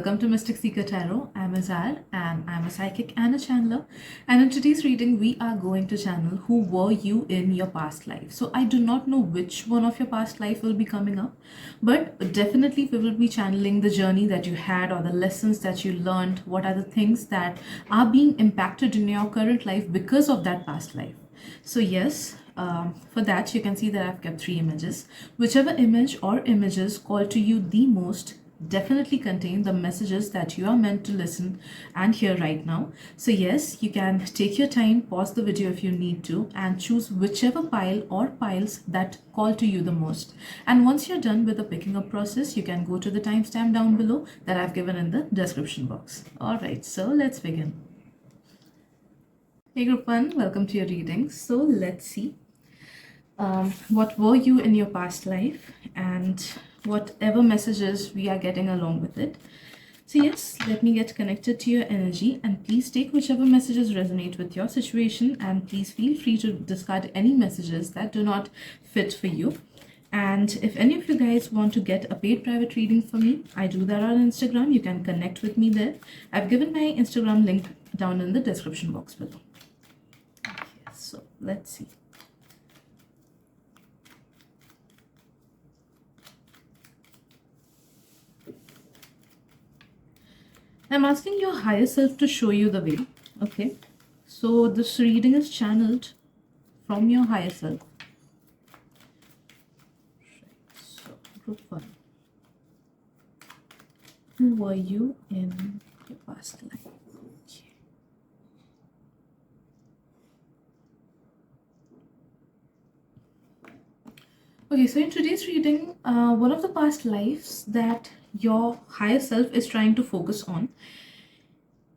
welcome to Mystic Seeker Tarot. I'm Azar and I'm a psychic and a channeler. And in today's reading, we are going to channel who were you in your past life. So I do not know which one of your past life will be coming up, but definitely we will be channeling the journey that you had or the lessons that you learned. What are the things that are being impacted in your current life because of that past life? So yes, for that you can see that I've kept 3 images. Whichever image or images call to you the most definitely contain the messages that you are meant to listen and hear right now. So yes, you can take your time, pause the video if you need to, and choose whichever pile or piles that call to you the most. And once you're done with the picking up process, you can go to the timestamp down below that I've given in the description box. Alright, so let's begin. Hey group 1, welcome to your reading. So let's see what were you in your past life and whatever messages we are getting along with it. So yes, let me get connected to your energy, and please take whichever messages resonate with your situation, and please feel free to discard any messages that do not fit for you. And if any of you guys want to get a paid private reading from me, I do that on Instagram. You can connect with me there. I've given my Instagram link down in the description box below. Okay, so let's see. I'm asking your higher self to show you the way. Okay, so this reading is channeled from your higher self. So group 1, who were you in your past life? Okay, so in today's reading, one of the past lives that your higher self is trying to focus on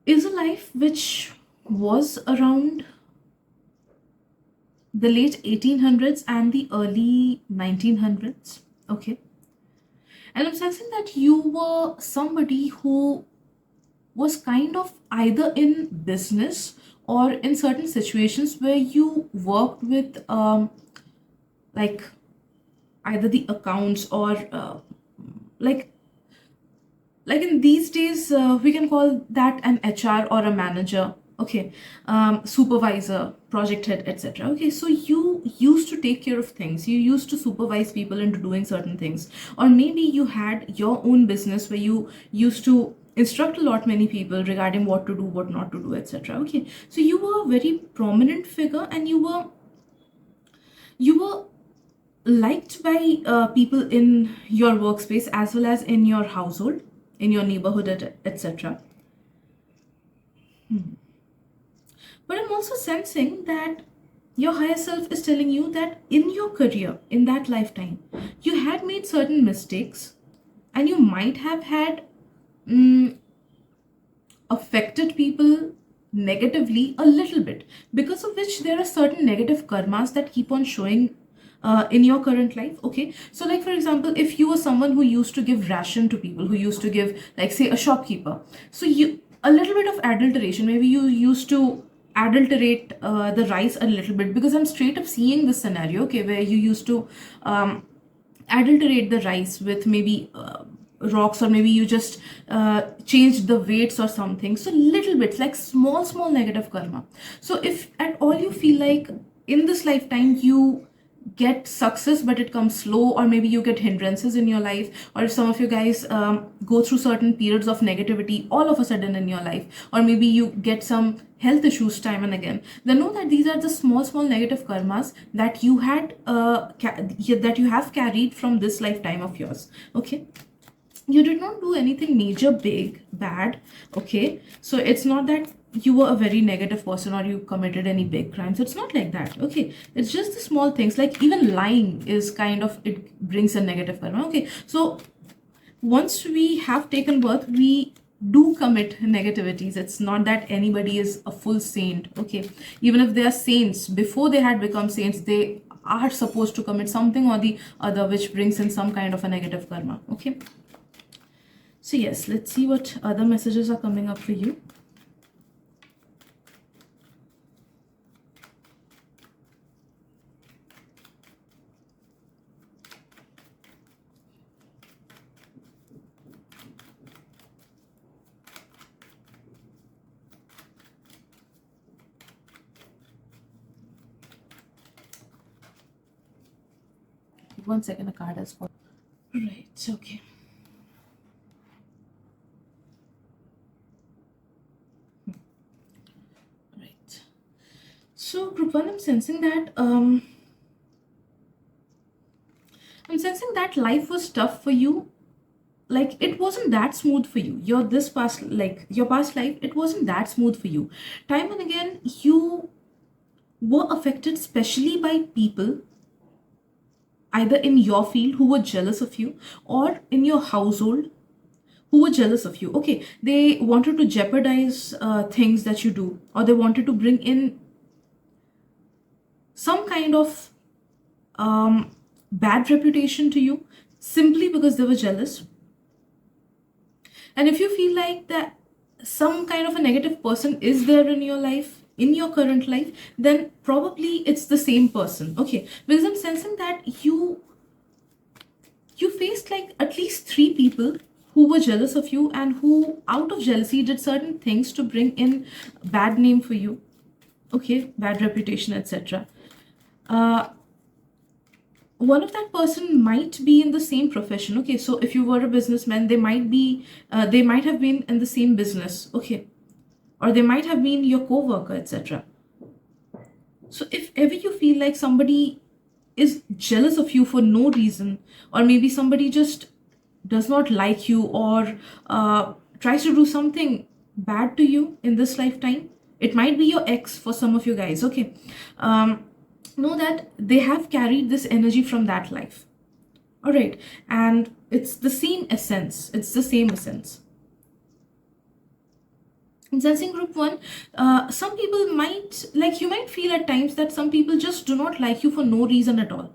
is a life which was around the late 1800s and the early 1900s. Okay, and I'm sensing that you were somebody who was kind of either in business or in certain situations where you worked with like either the accounts or like in these days we can call that an HR or a manager. Okay, supervisor, project head, etc. Okay, so you used to take care of things, you used to supervise people into doing certain things, or maybe you had your own business where you used to instruct a lot many people regarding what to do, what not to do, etc. Okay, so you were a very prominent figure, and you were liked by people in your workspace as well as in your household, in your neighborhood, etc. But I'm also sensing that your higher self is telling you that in your career, in that lifetime, you had made certain mistakes, and you might have had affected people negatively a little bit, because of which there are certain negative karmas that keep on showing in your current life. Okay, so like for example, if you were someone who used to give ration to people, who used to give, like say, a shopkeeper, so you a little bit of adulteration, maybe you used to adulterate the rice a little bit, because I'm straight up seeing this scenario, okay, where you used to adulterate the rice with maybe rocks, or maybe you just changed the weights or something. So little bits, like small negative karma. So if at all you feel like in this lifetime you get success but it comes slow, or maybe you get hindrances in your life, or if some of you guys go through certain periods of negativity all of a sudden in your life, or maybe you get some health issues time and again, then know that these are the small negative karmas that you had that you have carried from this lifetime of yours. Okay, you did not do anything major, big, bad. Okay, so it's not that you were a very negative person or you committed any big crimes. It's not like that. Okay, it's just the small things, like even lying is kind of, it brings a negative karma. Okay, so once we have taken birth, we do commit negativities. It's not that anybody is a full saint. Okay, even if they are saints, before they had become saints, they are supposed to commit something or the other which brings in some kind of a negative karma. Okay, so yes, let's see what other messages are coming up for you. 1 second, a card has fallen. Right, okay. Right. So, group 1, I'm sensing that life was tough for you. Like, it wasn't that smooth for you. Your past life, it wasn't that smooth for you. Time and again, you were affected, especially by people either in your field who were jealous of you, or in your household who were jealous of you. Okay, they wanted to jeopardize things that you do, or they wanted to bring in some kind of bad reputation to you simply because they were jealous. And if you feel like that some kind of a negative person is there in your life, in your current life, then probably it's the same person. Okay, because I'm sensing that you faced like at least 3 people who were jealous of you, and who out of jealousy did certain things to bring in bad name for you. Okay, bad reputation, etc. One of that person might be in the same profession. Okay, so if you were a businessman, they might have been in the same business. Okay, or they might have been your co-worker, etc. So if ever you feel like somebody is jealous of you for no reason, or maybe somebody just does not like you, or tries to do something bad to you in this lifetime, it might be your ex for some of you guys. Okay, know that they have carried this energy from that life. All right, and it's the same essence. In sensing group 1, some people might, like, you might feel at times that some people just do not like you for no reason at all.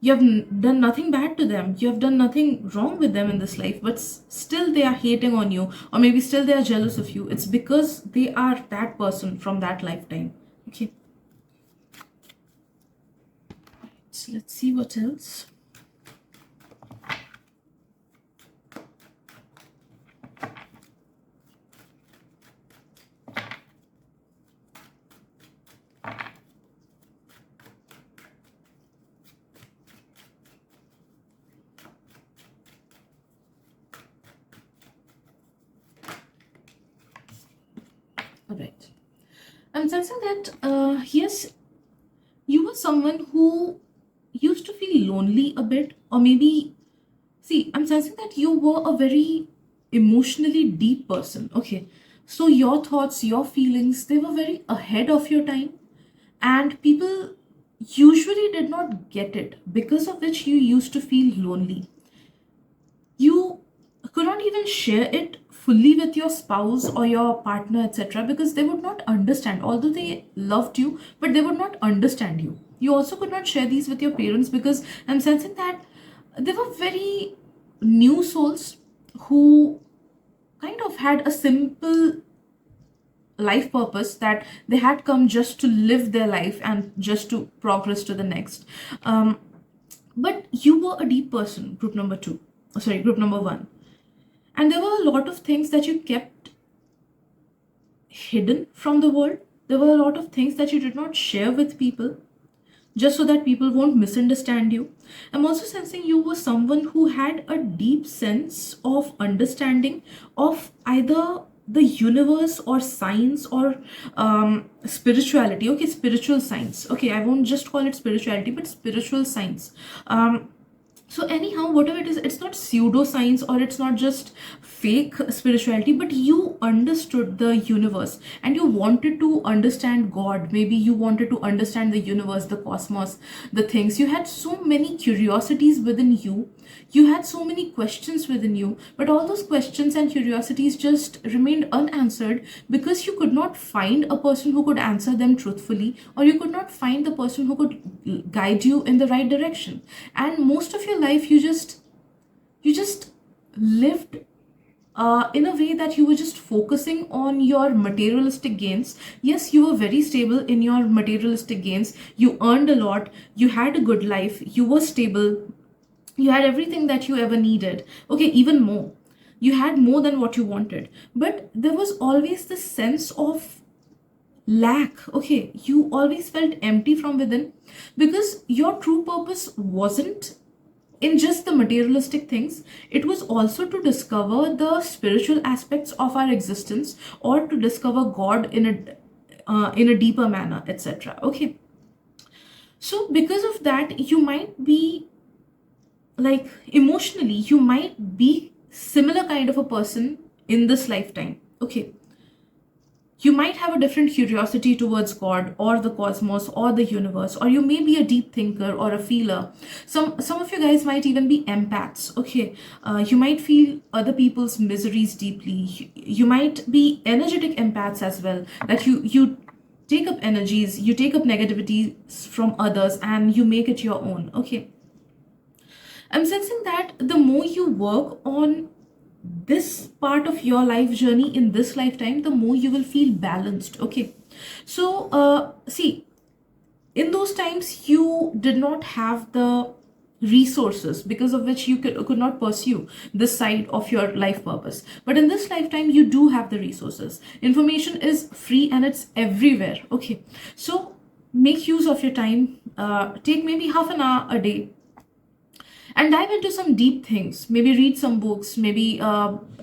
You have done nothing bad to them, you have done nothing wrong with them in this life, but still they are hating on you, or maybe still they are jealous of you. It's because they are that person from that lifetime. Okay, so let's see what else. All right, I'm sensing that yes, you were someone who used to feel lonely a bit, or maybe, see, I'm sensing that you were a very emotionally deep person. Okay, so your thoughts, your feelings, they were very ahead of your time, and people usually did not get it, because of which you used to feel lonely. You could not even share it fully with your spouse or your partner, etc., because they would not understand. Although they loved you, but they would not understand you. You also could not share these with your parents, because I'm sensing that they were very new souls who kind of had a simple life purpose, that they had come just to live their life and just to progress to the next. But you were a deep person, group number 2. Sorry, group number 1. And there were a lot of things that you kept hidden from the world. There were a lot of things that you did not share with people, just so that people won't misunderstand you. I'm also sensing you were someone who had a deep sense of understanding of either the universe or science, or spirituality. Okay, spiritual science. Okay, I won't just call it spirituality, but spiritual science. So anyhow, whatever it is, it's not pseudoscience, or it's not just fake spirituality, but you understood the universe, and you wanted to understand God. Maybe you wanted to understand the universe, the cosmos, the things. You had so many curiosities within you. You had so many questions within you, but all those questions and curiosities just remained unanswered, because you could not find a person who could answer them truthfully, or you could not find the person who could guide you in the right direction. And most of your life, you just lived in a way that you were just focusing on your materialistic gains. Yes, you were very stable in your materialistic gains. You earned a lot. You had a good life. You were stable. You had everything that you ever needed. Okay, even more. You had more than what you wanted. But there was always this sense of lack. Okay, you always felt empty from within, because your true purpose wasn't in just the materialistic things. It was also to discover the spiritual aspects of our existence, or to discover God in a deeper manner, etc. Okay, so because of that, you might be like, emotionally you might be similar kind of a person in this lifetime. Okay, you might have a different curiosity towards God or the cosmos or the universe, or you may be a deep thinker or a feeler. Some of you guys might even be empaths. Okay, you might feel other people's miseries deeply. You might be energetic empaths as well, that you take up energies, you take up negativity from others, and you make it your own. Okay, I'm sensing that the more you work on this part of your life journey in this lifetime, the more you will feel balanced. Okay, so see, in those times you did not have the resources because of which you could not pursue this side of your life purpose, but in this lifetime you do have the resources. Information is free and it's everywhere. Okay, so make use of your time. Take maybe half an hour a day and dive into some deep things. Maybe read some books, maybe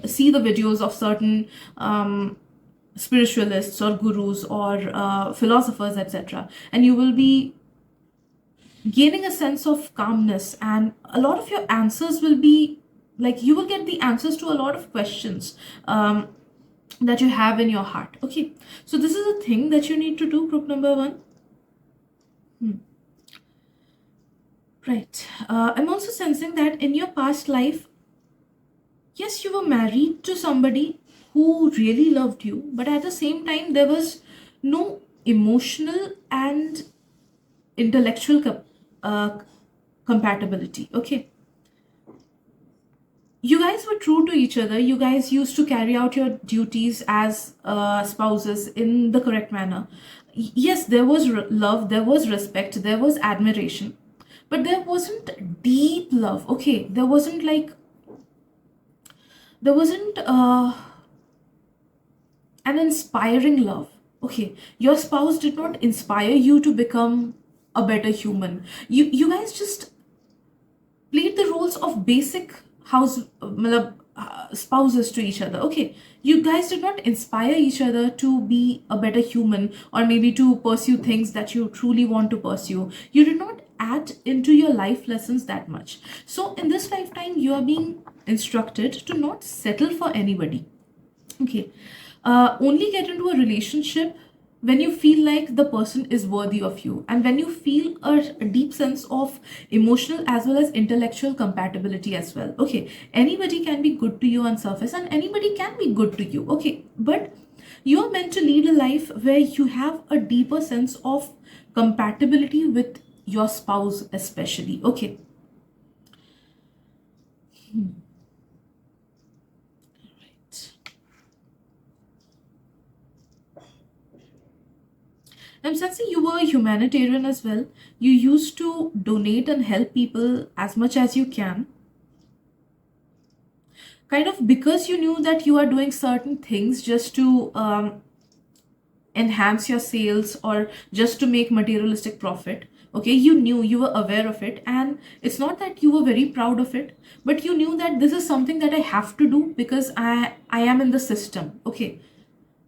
see the videos of certain spiritualists or gurus or philosophers, etc. And you will be gaining a sense of calmness, and a lot of your answers will be like, you will get the answers to a lot of questions that you have in your heart. Okay, so this is a thing that you need to do, group number one. Right. I'm also sensing that in your past life, yes, you were married to somebody who really loved you, but at the same time, there was no emotional and intellectual compatibility. Okay. You guys were true to each other. You guys used to carry out your duties as spouses in the correct manner. Yes, there was love, there was respect, there was admiration, but there wasn't deep love. Okay, there wasn't an inspiring love. Okay, your spouse did not inspire you to become a better human. You guys just played the roles of basic house spouses to each other. Okay, you guys did not inspire each other to be a better human, or maybe to pursue things that you truly want to pursue. You did not add into your life lessons that much. So in this lifetime, you are being instructed to not settle for anybody. Okay, only get into a relationship when you feel like the person is worthy of you, and when you feel a deep sense of emotional as well as intellectual compatibility as well. Okay, anybody can be good to you on surface, and anybody can be good to you. Okay, but you're meant to lead a life where you have a deeper sense of compatibility with your spouse, especially. Okay. Right. I'm sensing you were a humanitarian as well. You used to donate and help people as much as you can. Kind of because you knew that you are doing certain things just to enhance your sales, or just to make materialistic profit. Okay, you knew, you were aware of it, and it's not that you were very proud of it, but you knew that this is something that I have to do because I am in the system. Okay,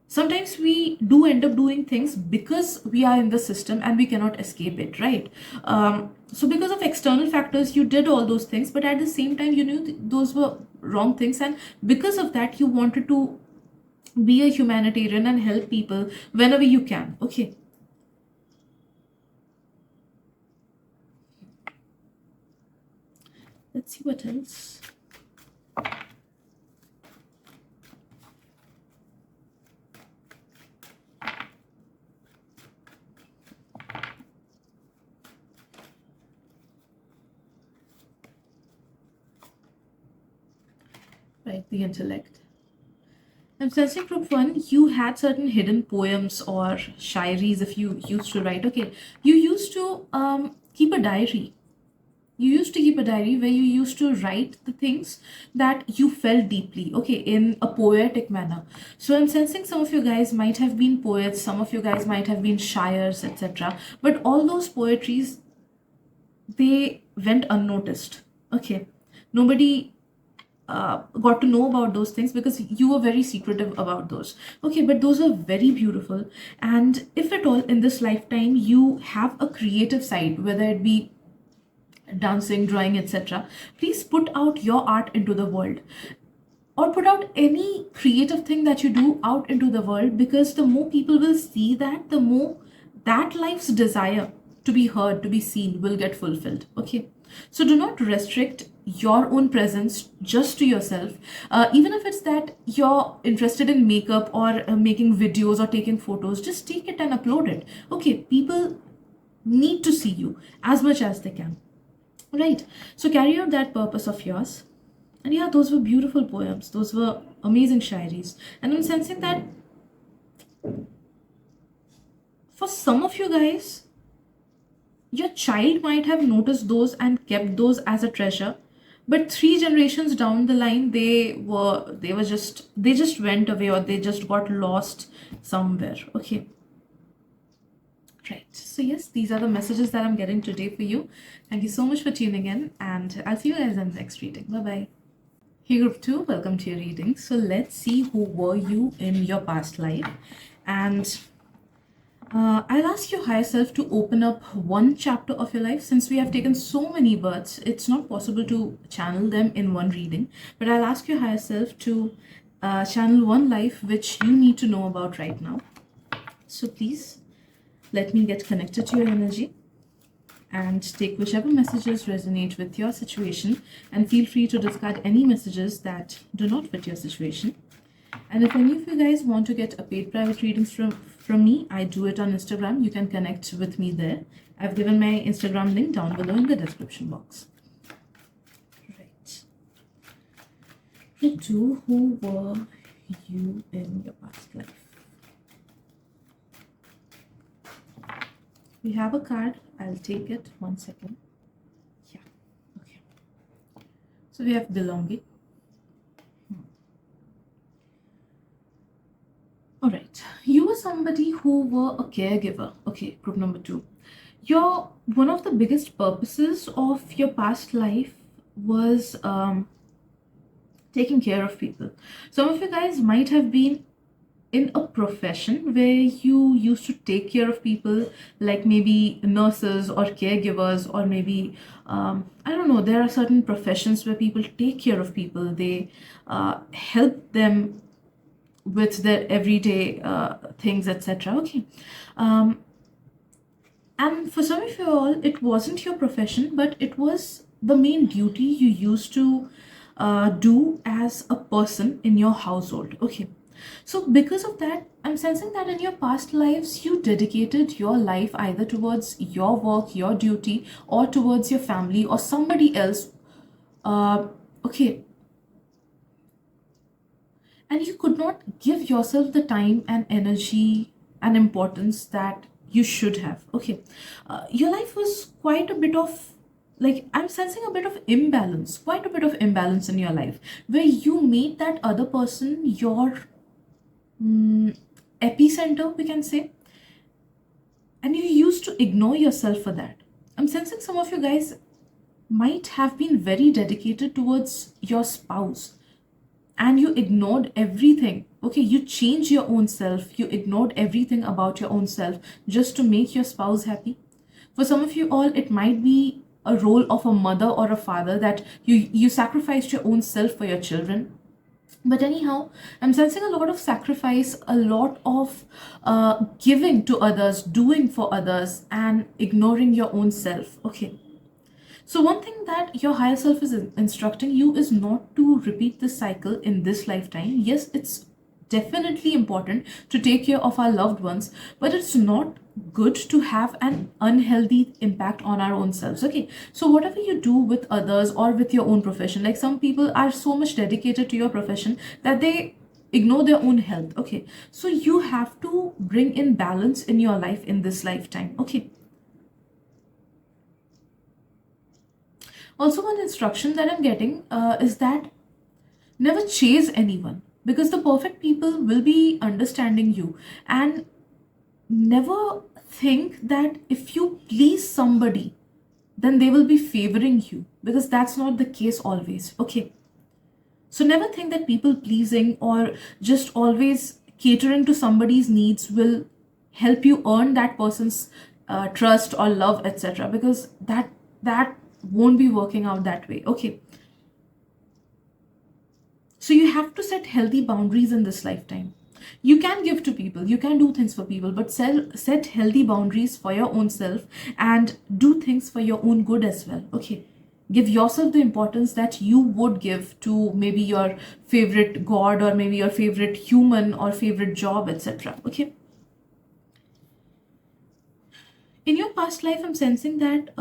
sometimes we do end up doing things because we are in the system and we cannot escape it, right? So because of external factors you did all those things, but at the same time you knew those were wrong things, and because of that you wanted to be a humanitarian and help people whenever you can. Okay, let's see what else. Right, the intellect. I'm sensing group one, you had certain hidden poems or shairis if you used to write. Okay, you used to keep a diary. You used to keep a diary where you used to write the things that you felt deeply, okay, in a poetic manner. So I'm sensing some of you guys might have been poets, some of you guys might have been shires, etc. But all those poetries, they went unnoticed. Okay, nobody got to know about those things because you were very secretive about those. Okay, but those are very beautiful. And if at all in this lifetime you have a creative side, whether it be dancing, drawing, etc., please put out your art into the world, or put out any creative thing that you do out into the world, because the more people will see that, the more that life's desire to be heard, to be seen, will get fulfilled. Okay, so do not restrict your own presence just to yourself. Even if it's that you're interested in makeup or making videos or taking photos, just take it and upload it. Okay, people need to see you as much as they can. Right. So carry out that purpose of yours. And yeah, those were beautiful poems. Those were amazing shairis. And I'm sensing that for some of you guys, your child might have noticed those and kept those as a treasure. But 3 generations down the line, they just went away, or they just got lost somewhere. Okay. Right. So yes, these are the messages that I'm getting today for you. Thank you so much for tuning in, and I'll see you guys in the next reading. Bye-bye. Hey group 2, welcome to your reading. So let's see who were you in your past life. And I'll ask your higher self to open up one chapter of your life. Since we have taken so many births, it's not possible to channel them in one reading. But I'll ask your higher self to channel one life which you need to know about right now. So please let me get connected to your energy and take whichever messages resonate with your situation, and feel free to discard any messages that do not fit your situation. And if any of you guys want to get a paid private readings from me, I do it on Instagram. You can connect with me there. I've given my Instagram link down below in the description box. Right. Who were you in your past life? We have a card. I'll take it. 1 second. Yeah. Okay. So we have belonging. All right. You were somebody who were a caregiver. Okay. Group number 2. One of the biggest purposes of your past life was taking care of people. Some of you guys might have been in a profession where you used to take care of people, like maybe nurses or caregivers, or maybe I don't know, there are certain professions where people take care of people. They help them with their everyday things, etc. Okay. And for some of you all, it wasn't your profession, but it was the main duty you used to do as a person in your household. Okay. So because of that, I'm sensing that in your past lives, you dedicated your life either towards your work, your duty, or towards your family or somebody else. Okay. And you could not give yourself the time and energy and importance that you should have. Okay. Your life was quite a bit of, like, I'm sensing a bit of imbalance, quite a bit of imbalance in your life, where you made that other person your epicenter, we can say, and you used to ignore yourself for that. I'm sensing some of you guys might have been very dedicated towards your spouse, and you ignored everything. Okay, you changed your own self, you ignored everything about your own self just to make your spouse happy. For some of you all, it might be a role of a mother or a father, that you sacrificed your own self for your children. But anyhow, I'm sensing a lot of sacrifice, a lot of giving to others, doing for others, and ignoring your own self. Okay. So one thing that your higher self is instructing you is not to repeat this cycle in this lifetime. Yes, it's definitely important to take care of our loved ones, but it's not good to have an unhealthy impact on our own selves. Okay, so whatever you do with others or with your own profession, like some people are so much dedicated to your profession that they ignore their own health. Okay, so you have to bring in balance in your life in this lifetime. Okay. Also, one instruction that I'm getting is that never chase anyone, because the perfect people will be understanding you. And never think that if you please somebody, then they will be favoring you, because that's not the case always. Okay. So never think that people pleasing or just always catering to somebody's needs will help you earn that person's trust or love, etc. Because that won't be working out that way. Okay. So you have to set healthy boundaries in this lifetime. You can give to people, you can do things for people, but set healthy boundaries for your own self and do things for your own good as well. Okay. Give yourself the importance that you would give to maybe your favorite god or maybe your favorite human or favorite job, etc. Okay. In your past life, I'm sensing that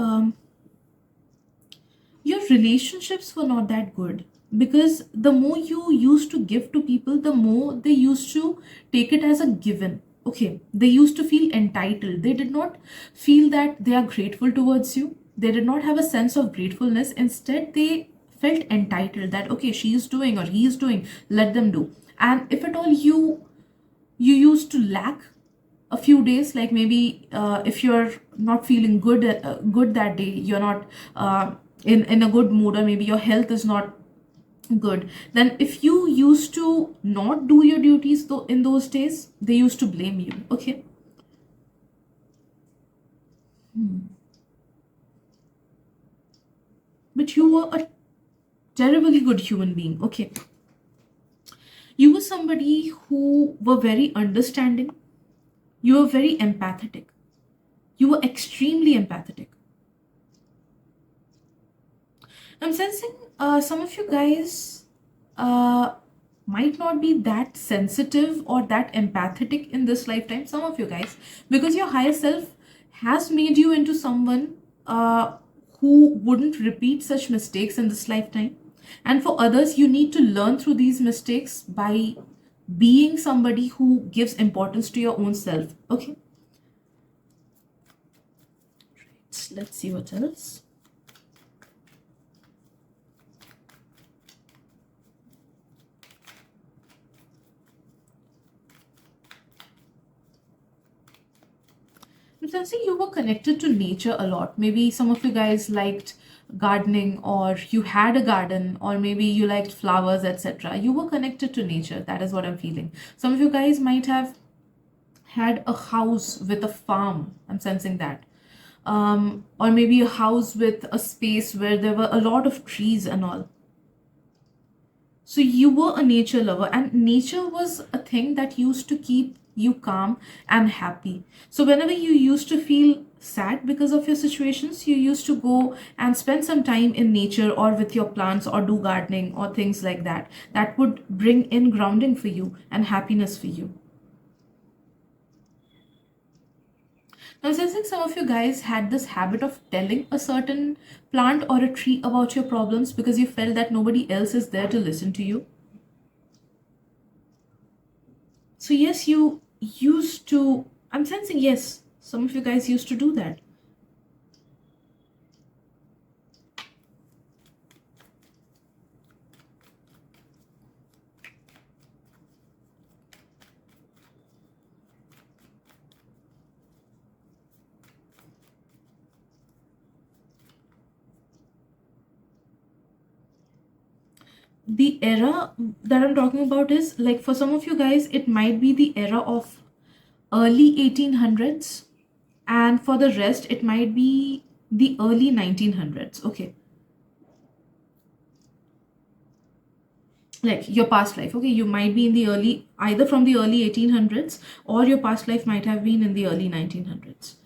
your relationships were not that good, because the more you used to give to people, the more they used to take it as a given. Okay, they used to feel entitled, they did not feel that they are grateful towards you, they did not have a sense of gratefulness. Instead, they felt entitled that okay, she is doing or he is doing, let them do. And if at all you used to lack a few days, like maybe if you're not feeling good that day, you're not in a good mood, or maybe your health is not good, then if you used to not do your duties though in those days, they used to blame you. Okay. But you were a terribly good human being. Okay. You were somebody who were very understanding, you were very empathetic, you were extremely empathetic. I'm sensing some of you guys uh, might not be that sensitive or that empathetic in this lifetime. Some of you guys, because your higher self has made you into someone who wouldn't repeat such mistakes in this lifetime. And for others, you need to learn through these mistakes by being somebody who gives importance to your own self. Okay. Right. Let's see what else. I'm sensing you were connected to nature a lot. Maybe some of you guys liked gardening, or you had a garden, or maybe you liked flowers, etc. You were connected to nature. That is what I'm feeling. Some of you guys might have had a house with a farm. I'm sensing that. Or maybe a house with a space where there were a lot of trees and all. So you were a nature lover, and nature was a thing that used to keep you calm and happy. So whenever you used to feel sad because of your situations, you used to go and spend some time in nature or with your plants or do gardening or things like that. That would bring in grounding for you and happiness for you. Now, sensing some of you guys had this habit of telling a certain plant or a tree about your problems because you felt that nobody else is there to listen to you. So, yes, you used to, I'm sensing, yes, some of you guys used to do that. The era that I'm talking about is like, for some of you guys, it might be the era of early 1800s, and for the rest, it might be the early 1900s. Okay. Like your past life. Okay. You might be in the early, either from the early 1800s, or your past life might have been in the early 1900s.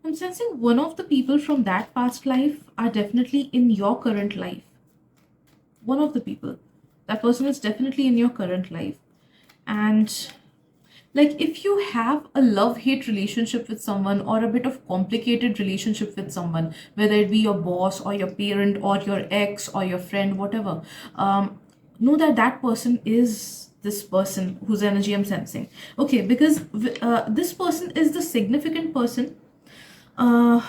I'm sensing one of the people from that past life are definitely in your current life. One of the people. That person is definitely in your current life. And like, if you have a love-hate relationship with someone, or a bit of complicated relationship with someone, whether it be your boss or your parent or your ex or your friend, whatever, know that that person is this person whose energy I'm sensing. Okay, because this person is the significant person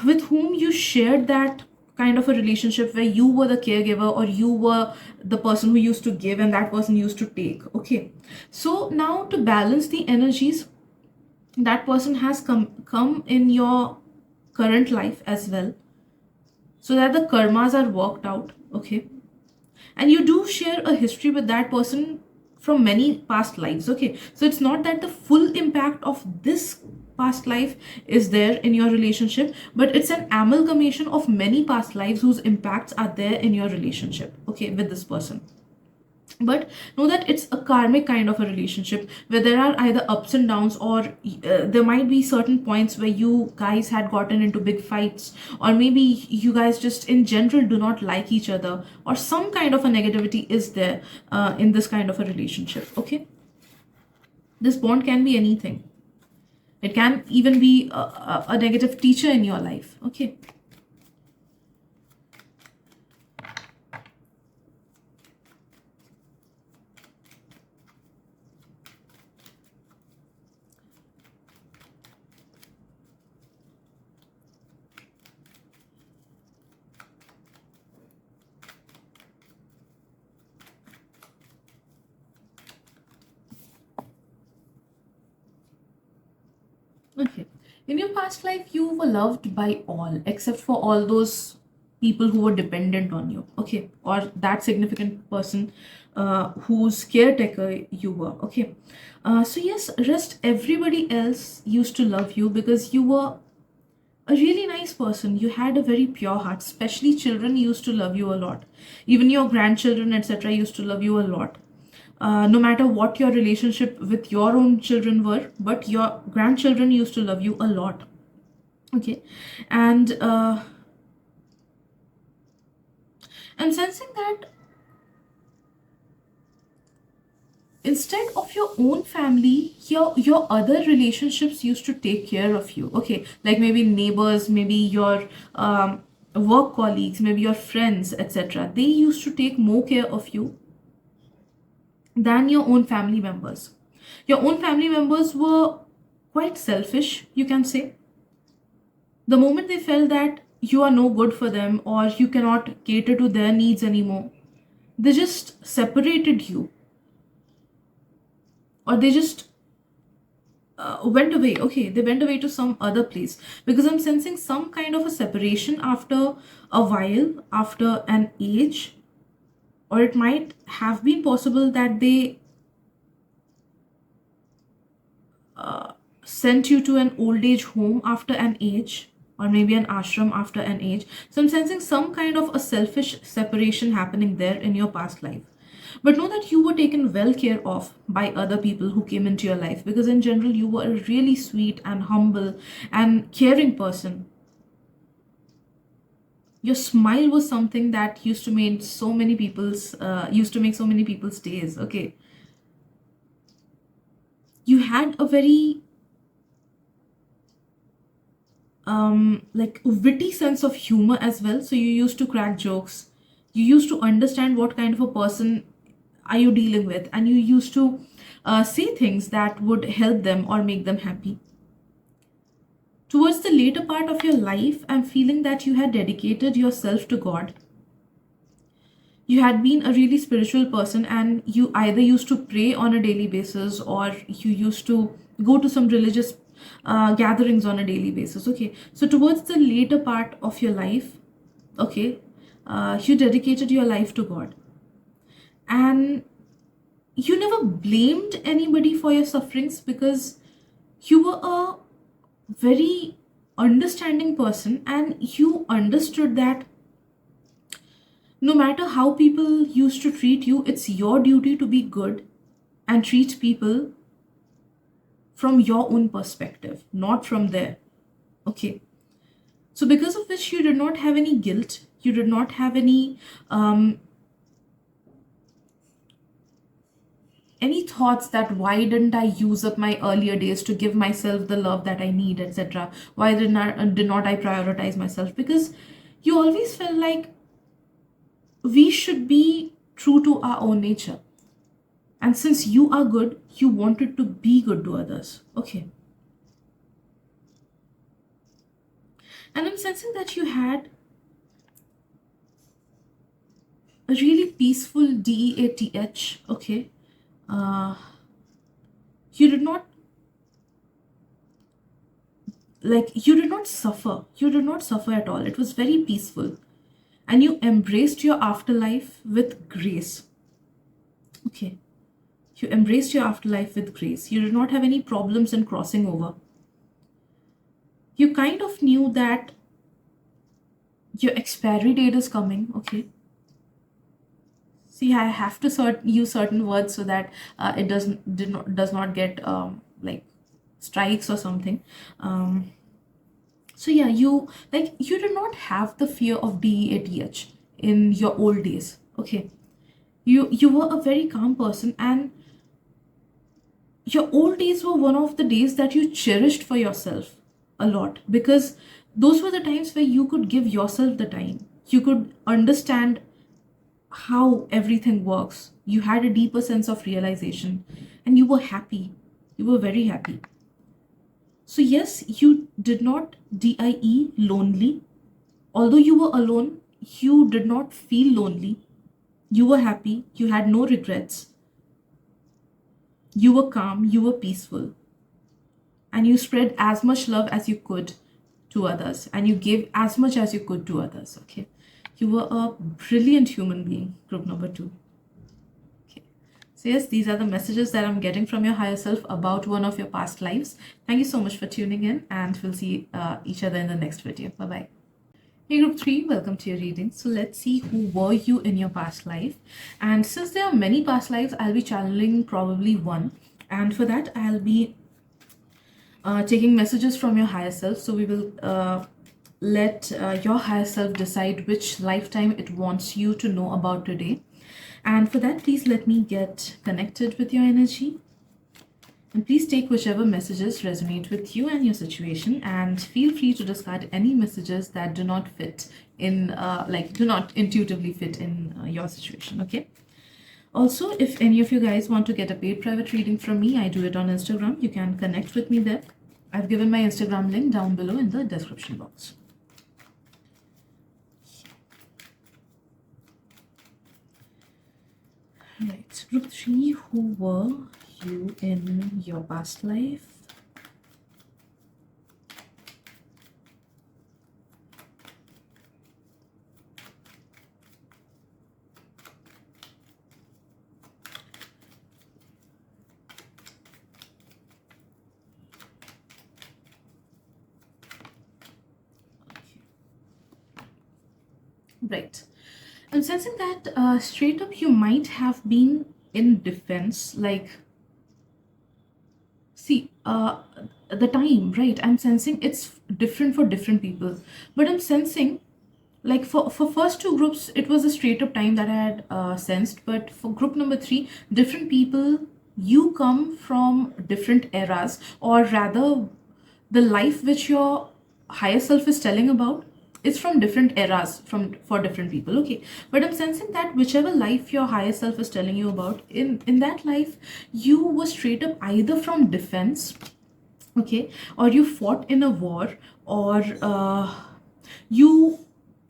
with whom you shared that kind of a relationship where you were the caregiver, or you were the person who used to give and that person used to take. Okay, so now to balance the energies, that person has come in your current life as well, so that the karmas are worked out. Okay, and you do share a history with that person from many past lives. Okay, so it's not that the full impact of this past life is there in your relationship, but it's an amalgamation of many past lives whose impacts are there in your relationship, okay, with this person. But know that it's a karmic kind of a relationship where there are either ups and downs, or there might be certain points where you guys had gotten into big fights, or maybe you guys just in general do not like each other, or some kind of a negativity is there in this kind of a relationship. Okay, this bond can be anything. It can even be a negative teacher in your life. Okay, okay. In your past life, you were loved by all except for all those people who were dependent on you, okay, or that significant person whose caretaker you were, okay. So, yes, rest everybody else used to love you because you were a really nice person. You had a very pure heart. Especially children used to love you a lot. Even your grandchildren, etc., used to love you a lot. No matter what your relationship with your own children were, but your grandchildren used to love you a lot. Okay, and I'm sensing that instead of your own family, your other relationships used to take care of you. Okay, like maybe neighbors, maybe your work colleagues, maybe your friends, etc. They used to take more care of you than your own family members. Your own family members were quite selfish, you can say. The moment they felt that you are no good for them, or you cannot cater to their needs anymore, they just separated you, or they just went away. Okay, they went away to some other place, because I'm sensing some kind of a separation after a while, after an age, or it might have been possible that they sent you to an old age home after an age, or maybe an ashram after an age. So I'm sensing some kind of a selfish separation happening there in your past life. But know that you were taken well care of by other people who came into your life, because in general you were a really sweet and humble and caring person. Your smile was something that used to make so many people's days. Okay, you had a very like witty sense of humor as well. So you used to crack jokes. You used to understand what kind of a person are you dealing with, and you used to say things that would help them or make them happy. Towards the later part of your life, I'm feeling that you had dedicated yourself to God. You had been a really spiritual person, and you either used to pray on a daily basis, or you used to go to some religious gatherings on a daily basis. Okay, so towards the later part of your life, okay, you dedicated your life to God, and you never blamed anybody for your sufferings, because you were a very understanding person, and you understood that no matter how people used to treat you, it's your duty to be good and treat people from your own perspective, not from their. Okay. So, because of which you did not have any guilt, you did not have any thoughts that why didn't I use up my earlier days to give myself the love that I need, etc. Why did not I prioritize myself? Because you always felt like we should be true to our own nature. And since you are good, you wanted to be good to others. Okay. And I'm sensing that you had a really peaceful DEATH. Okay. Uh, you did not, you did not suffer. You did not suffer at all. It was very peaceful. And you embraced your afterlife with grace. Okay. You embraced your afterlife with grace. You did not have any problems in crossing over. You kind of knew that your expiry date is coming. Okay. See, I have to use certain words so that it does not get like strikes or something. So yeah, you did not have the fear of DEATH in your old days. Okay, you were a very calm person, and your old days were one of the days that you cherished for yourself a lot, because those were the times where you could give yourself the time. You could understand how everything works. You had a deeper sense of realization, and you were happy. You were very happy. So, yes, you did not DIE lonely. Although you were alone, you did not feel lonely. You were happy. You had no regrets. You were calm. You were peaceful. And you spread as much love as you could to others. And you gave as much as you could to others. Okay. You were a brilliant human being, group number 2. Okay. So yes, these are the messages that I'm getting from your higher self about one of your past lives. Thank you so much for tuning in, and we'll see each other in the next video. Bye-bye. Hey group 3, welcome to your reading. So let's see who were you in your past life. And since there are many past lives, I'll be channeling probably one. And for that, I'll be taking messages from your higher self. So we will let your higher self decide which lifetime it wants you to know about today. And for that, please let me get connected with your energy. And please take whichever messages resonate with you and your situation, and feel free to discard any messages that do not fit in, do not intuitively fit in your situation, okay? Also, if any of you guys want to get a paid private reading from me, I do it on Instagram. You can connect with me there. I've given my Instagram link down below in the description box. Right, group 3, who were you in your past life? Right. I'm sensing that straight up you might have been in defense, see, the time, right? I'm sensing it's different for different people, but I'm sensing for first two groups, it was a straight up time that I had sensed, but for group number 3, different people, you come from different eras, or rather, the life which your higher self is telling about, it's from different eras for different people. Okay, but I'm sensing that whichever life your higher self is telling you about, in that life, you were straight up either from defense, okay, or you fought in a war, or you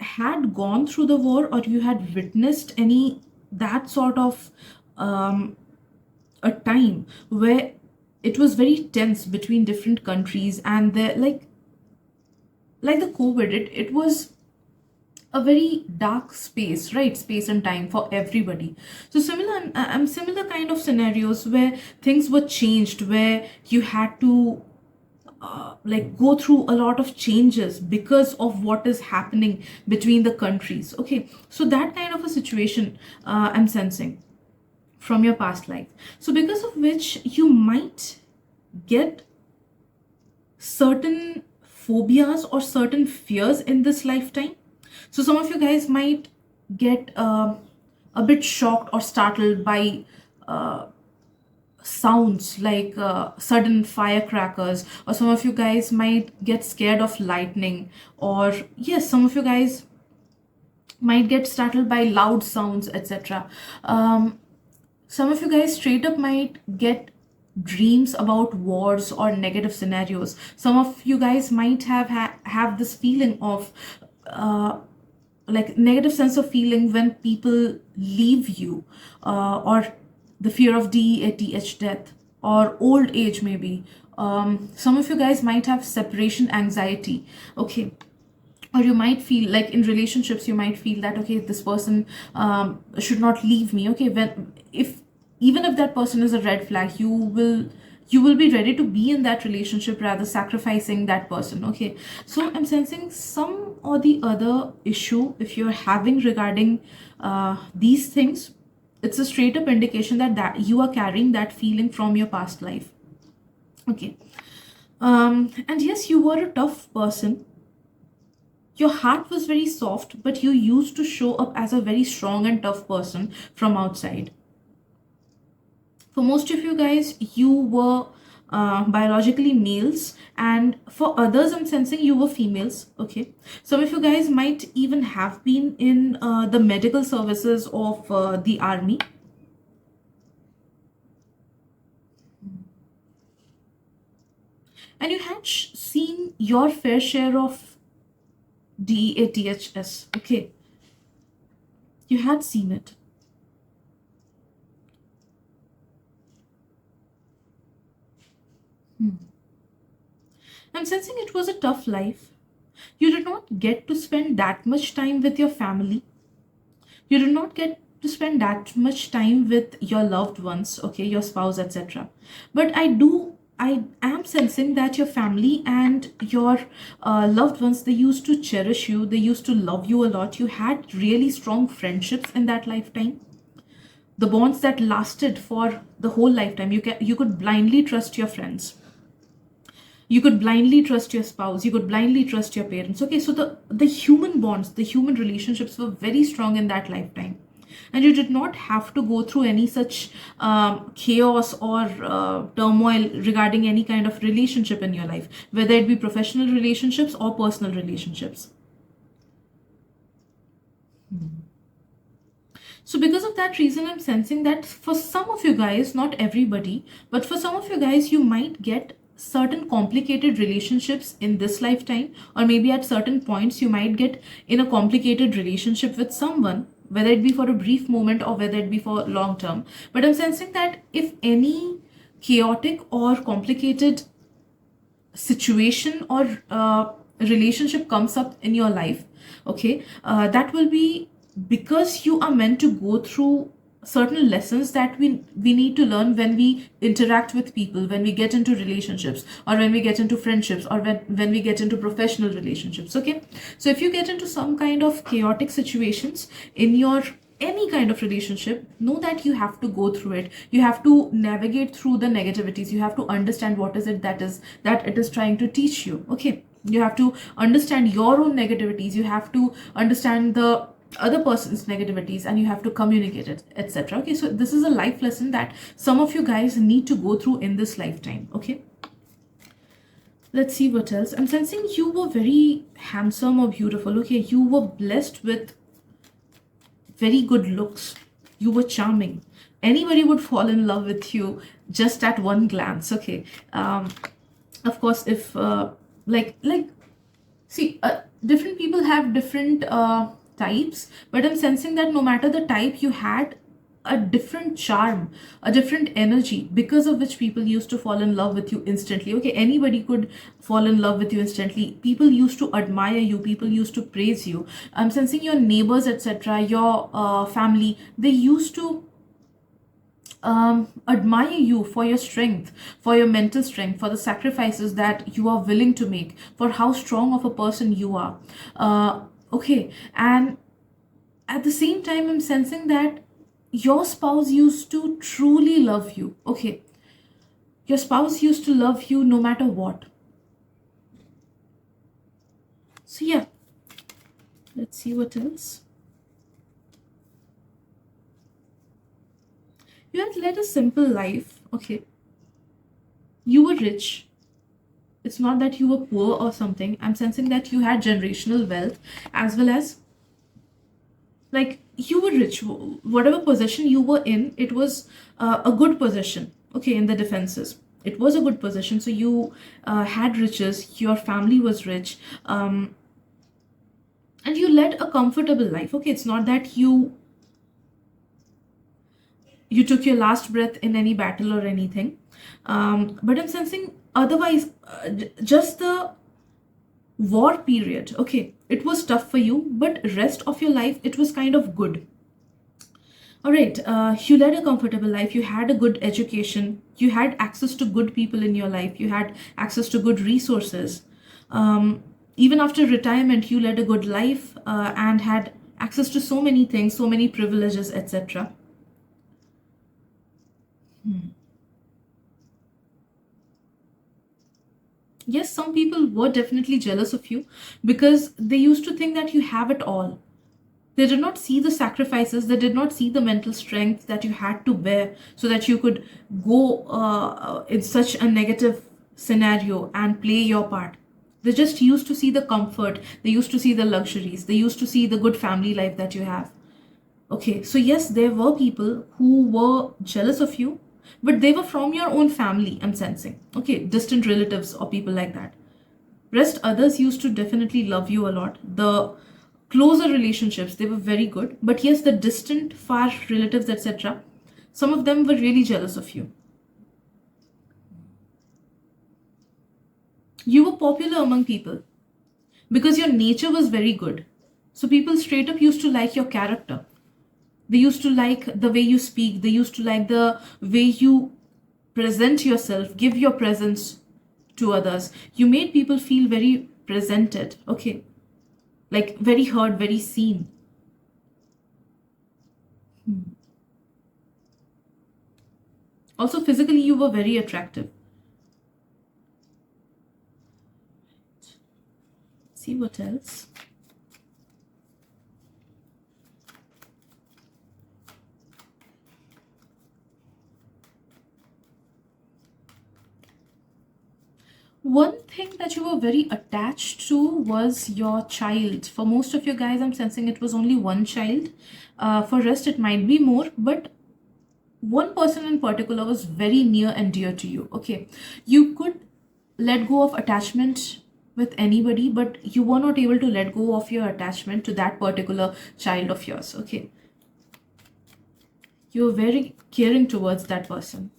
had gone through the war, or you had witnessed any that sort of a time where it was very tense between different countries, and the the COVID, it was a very dark space, right? Space and time for everybody. So similar kind of scenarios where things were changed, where you had to go through a lot of changes because of what is happening between the countries. Okay, so that kind of a situation I'm sensing from your past life. So because of which you might get certain phobias or certain fears in this lifetime. So some of you guys might get a bit shocked or startled by sounds like sudden firecrackers, or some of you guys might get scared of lightning, or yes, some of you guys might get startled by loud sounds, etc. Some of you guys straight up might get dreams about wars or negative scenarios. Some of you guys might have this feeling of like negative sense of feeling when people leave you, or the fear of death, death, or old age maybe. Some of you guys might have separation anxiety. Okay, or you might feel like in relationships you might feel that, okay, this person should not leave me. Okay, when if even if that person is a red flag, you will be ready to be in that relationship rather sacrificing that person. Okay, so I'm sensing some or the other issue if you're having regarding these things. It's a straight up indication that you are carrying that feeling from your past life. Okay, and yes, you were a tough person. Your heart was very soft, but you used to show up as a very strong and tough person from outside. For most of you guys, you were biologically males, and for others, I'm sensing you were females. Okay, some of you guys might even have been in the medical services of the army. And you had seen your fair share of DATHS. Okay, you had seen it. I'm sensing it was a tough life. You did not get to spend that much time with your family. You did not get to spend that much time with your loved ones, okay, your spouse, etc. But I am sensing that your family and your loved ones, they used to cherish you, they used to love you a lot. You had really strong friendships in that lifetime. The bonds that lasted for the whole lifetime. You could blindly trust your friends, you could blindly trust your spouse, you could blindly trust your parents. Okay, so the human bonds, the human relationships were very strong in that lifetime, and you did not have to go through any such chaos or turmoil regarding any kind of relationship in your life, whether it be professional relationships or personal relationships. So because of that reason, I'm sensing that for some of you guys, not everybody, but for some of you guys, you might get certain complicated relationships in this lifetime, or maybe at certain points, you might get in a complicated relationship with someone, whether it be for a brief moment or whether it be for long term. But I'm sensing that if any chaotic or complicated situation or relationship comes up in your life, okay, that will be because you are meant to go through certain lessons that we need to learn when we interact with people, when we get into relationships, or when we get into friendships, or when we get into professional relationships. Okay, so if you get into some kind of chaotic situations in your any kind of relationship, know that you have to go through it, you have to navigate through the negativities, you have to understand what is it that it is trying to teach you. Okay, you have to understand your own negativities, you have to understand the other person's negativities, and you have to communicate it, etc. Okay, so this is a life lesson that some of you guys need to go through in this lifetime. Okay, let's see what else. I'm sensing you were very handsome or beautiful. Okay, you were blessed with very good looks, you were charming, anybody would fall in love with you just at one glance. Okay, of course, if like see, different people have different types, but I'm sensing that no matter the type, you had a different charm, a different energy, because of which people used to fall in love with you instantly. Okay, anybody could fall in love with you instantly. People used to admire you, people used to praise you. I'm sensing your neighbors, etc., your family, they used to admire you for your strength, for your mental strength, for the sacrifices that you are willing to make, for how strong of a person you are. Okay, and at the same time, I'm sensing that your spouse used to truly love you. Okay, your spouse used to love you no matter what. So, yeah, let's see what else. You had led a simple life. Okay, you were rich. It's not that you were poor or something. I'm sensing that you had generational wealth, as well as Like, you were rich. Whatever position you were in, it was a good position. Okay, in the defenses, it was a good position. So you had riches. Your family was rich. And you led a comfortable life. Okay, it's not that you took your last breath in any battle or anything. But I'm sensing otherwise, just the war period, okay, it was tough for you, but rest of your life, it was kind of good. All right, you led a comfortable life, you had a good education, you had access to good people in your life, you had access to good resources. Even after retirement, you led a good life and had access to so many things, so many privileges, etc. Yes, some people were definitely jealous of you because they used to think that you have it all. They did not see the sacrifices, they did not see the mental strength that you had to bear so that you could go in such a negative scenario and play your part. They just used to see the comfort, they used to see the luxuries, they used to see the good family life that you have. Okay, so yes, there were people who were jealous of you, but they were from your own family, I'm sensing. Okay, distant relatives or people like that. Rest others used to definitely love you a lot. The closer relationships, they were very good. But yes, the distant, far relatives, etc., some of them were really jealous of you. You were popular among people because your nature was very good. So people straight up used to like your character. They used to like the way you speak, they used to like the way you present yourself, give your presence to others. You made people feel very presented, okay, like very heard, very seen. Also, physically, you were very attractive. See what else? One thing that you were very attached to was your child. For most of you guys, I'm sensing it was only one child. For rest, it might be more, but one person in particular was very near and dear to you. Okay, you could let go of attachment with anybody, but you were not able to let go of your attachment to that particular child of yours. Okay, you were very caring towards that person.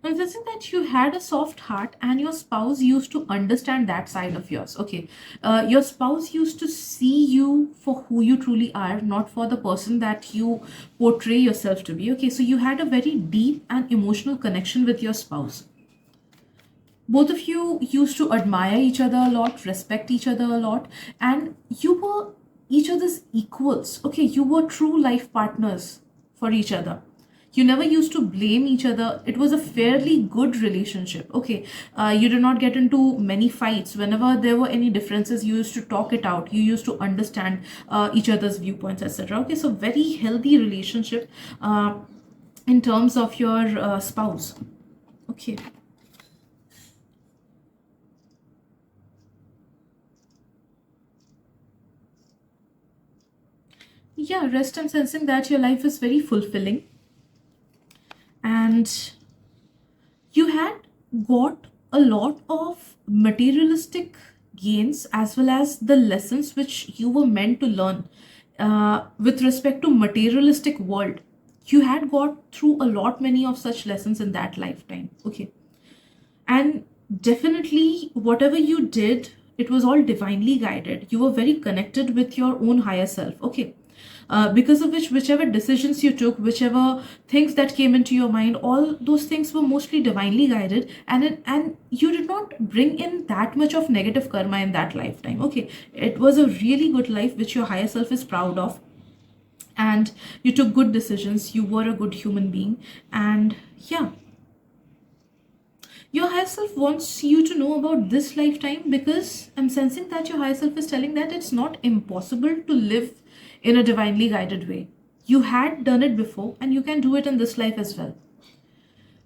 I'm sensing that you had a soft heart and your spouse used to understand that side of yours. Okay. Your spouse used to see you for who you truly are, not for the person that you portray yourself to be. Okay. So you had a very deep and emotional connection with your spouse. Both of you used to admire each other a lot, respect each other a lot, and you were each other's equals. Okay. You were true life partners for each other. You never used to blame each other. It was a fairly good relationship. Okay. You did not get into many fights. Whenever there were any differences, you used to talk it out. You used to understand each other's viewpoints, etc. Okay. So, very healthy relationship in terms of your spouse. Okay. Yeah, rest and sensing that your life is very fulfilling and you had got a lot of materialistic gains as well as the lessons which you were meant to learn with respect to materialistic world. You had got through a lot many of such lessons in that lifetime. Okay, and definitely whatever you did, it was all divinely guided. You were very connected with your own higher self. Okay, because of which whichever decisions you took, whichever things that came into your mind, all those things were mostly divinely guided, and you did not bring in that much of negative karma in that lifetime. Okay, it was a really good life which your higher self is proud of, and you took good decisions, you were a good human being, and yeah, Your higher self wants you to know about this lifetime, because I'm sensing that your higher self is telling that it's not impossible to live in a divinely guided way. You had done it before and you can do it in this life as well.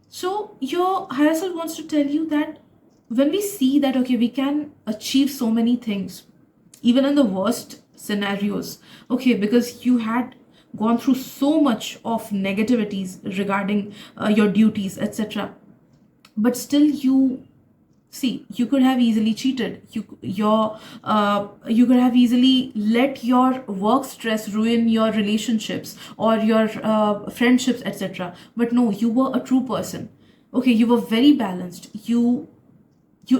So your higher self wants to tell you that when we see that, okay, we can achieve so many things, even in the worst scenarios, okay, because you had gone through so much of negativities regarding your duties, etc. But still you see, you could have easily cheated. You could have easily let your work stress ruin your relationships or your friendships, etc. But no, you were a true person. Okay, you were very balanced. You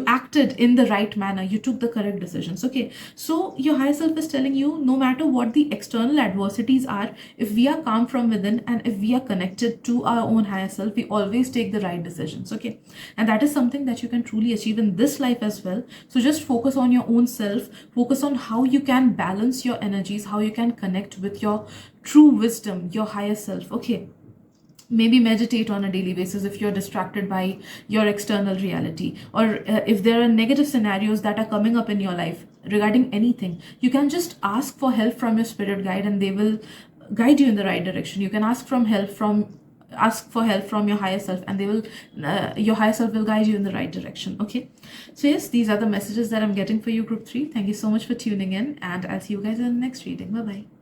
acted in the right manner, you took the correct decisions. Okay, so your higher self is telling you, no matter what the external adversities are, if we are calm from within and if we are connected to our own higher self, we always take the right decisions. Okay, and that is something that you can truly achieve in this life as well. So just focus on your own self, focus on how you can balance your energies, how you can connect with your true wisdom, your higher self. Okay, maybe meditate on a daily basis if you're distracted by your external reality, or if there are negative scenarios that are coming up in your life regarding anything, you can just ask for help from your spirit guide and they will guide you in the right direction. You can ask for help from your higher self and they will your higher self will guide you in the right direction. Okay, so yes, these are the messages that I'm getting for you, group 3. Thank you so much for tuning in, and I'll see you guys in the next reading. Bye bye.